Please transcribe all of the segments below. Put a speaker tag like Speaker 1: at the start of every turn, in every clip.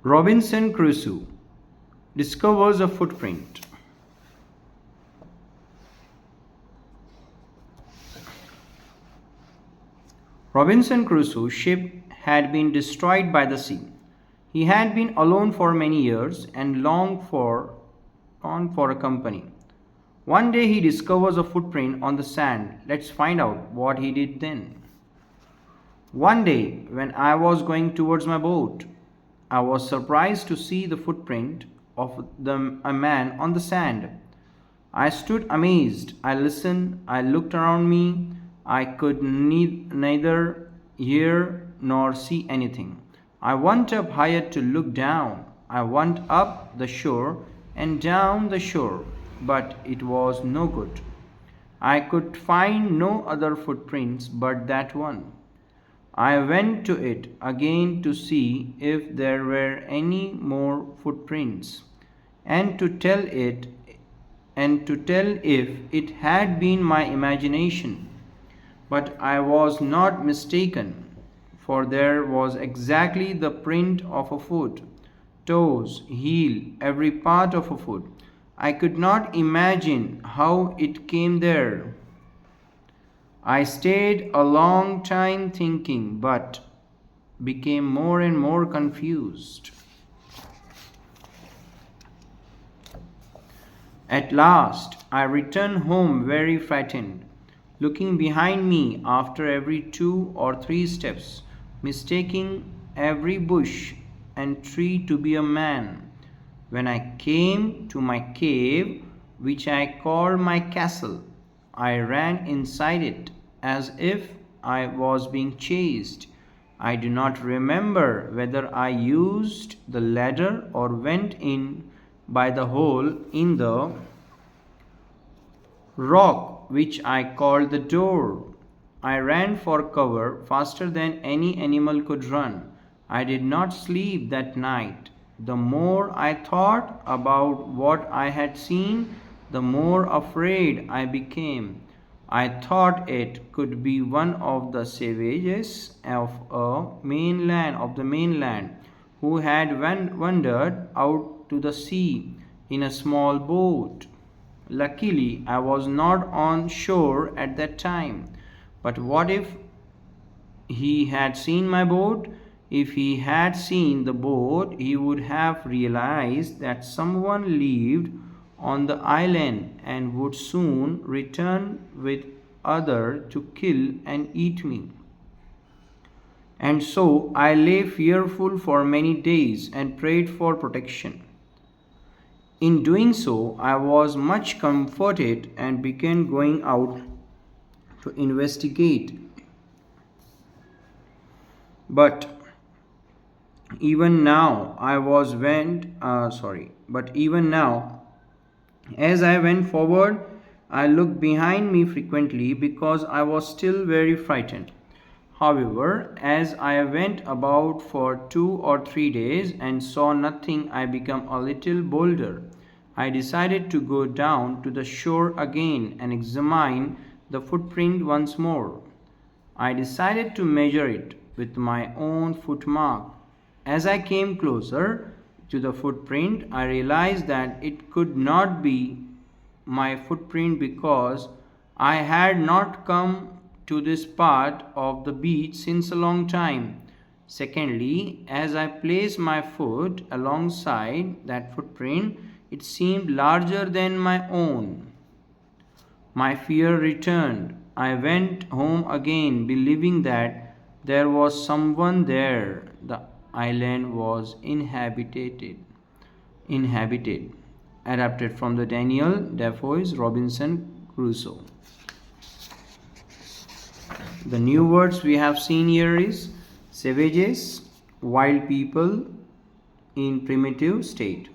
Speaker 1: Robinson Crusoe discovers a footprint. Robinson Crusoe's ship had been destroyed by the sea. He had been alone for many years and longed for a company. One day he discovers a footprint on the sand. Let's find out what he did then. One day, when I was going towards my boat, I was surprised to see the footprint of a man on the sand. I stood amazed. I listened. I looked around me. I could neither hear nor see anything. I went up higher to look down. I went up the shore and down the shore, but it was no good. I could find no other footprints but that one. I went to it again to see if there were any more footprints, and to tell if it had been my imagination. But I was not mistaken, for there was exactly the print of a foot, toes, heel, every part of a foot. I could not imagine how it came there. I stayed a long time thinking, but became more and more confused. At last, I returned home very frightened, looking behind me after every 2 or 3 steps, mistaking every bush and tree to be a man. When I came to my cave, which I called my castle, I ran inside it as if I was being chased. I do not remember whether I used the ladder or went in by the hole in the rock which I called the door. I ran for cover faster than any animal could run. I did not sleep that night. The more I thought about what I had seen, the more afraid I became. I thought it could be one of the savages of the mainland who had wandered out to the sea in a small boat. Luckily, I was not on shore at that time. But what if he had seen my boat? If he had seen the boat, he would have realized that someone lived on the island and would soon return with others to kill and eat me. And so I lay fearful for many days and prayed for protection. In doing so, I was much comforted and began going out to investigate. But even now, as I went forward, I looked behind me frequently because I was still very frightened. However, as I went about for 2 or 3 days and saw nothing, I became a little bolder. I decided to go down to the shore again and examine the footprint once more. I decided to measure it with my own footmark. As I came closer to the footprint, I realized that it could not be my footprint because I had not come to this part of the beach since a long time. Secondly, as I placed my foot alongside that footprint, it seemed larger than my own. My fear returned. I went home again, believing that there was someone there. The island was inhabited. Adapted from the Daniel Defoe's Robinson Crusoe. The new words we have seen here is savages, wild people in primitive state.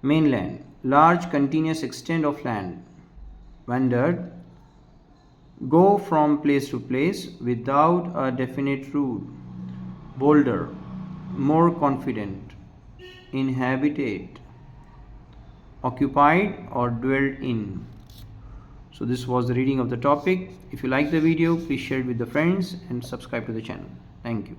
Speaker 1: Mainland, large continuous extent of land. Wandered, go from place to place without a definite route. Bolder, more confident. Inhabited, occupied or dwelled in. So this was the reading of the topic. If you like the video, please share it with the friends and subscribe to the channel. Thank you.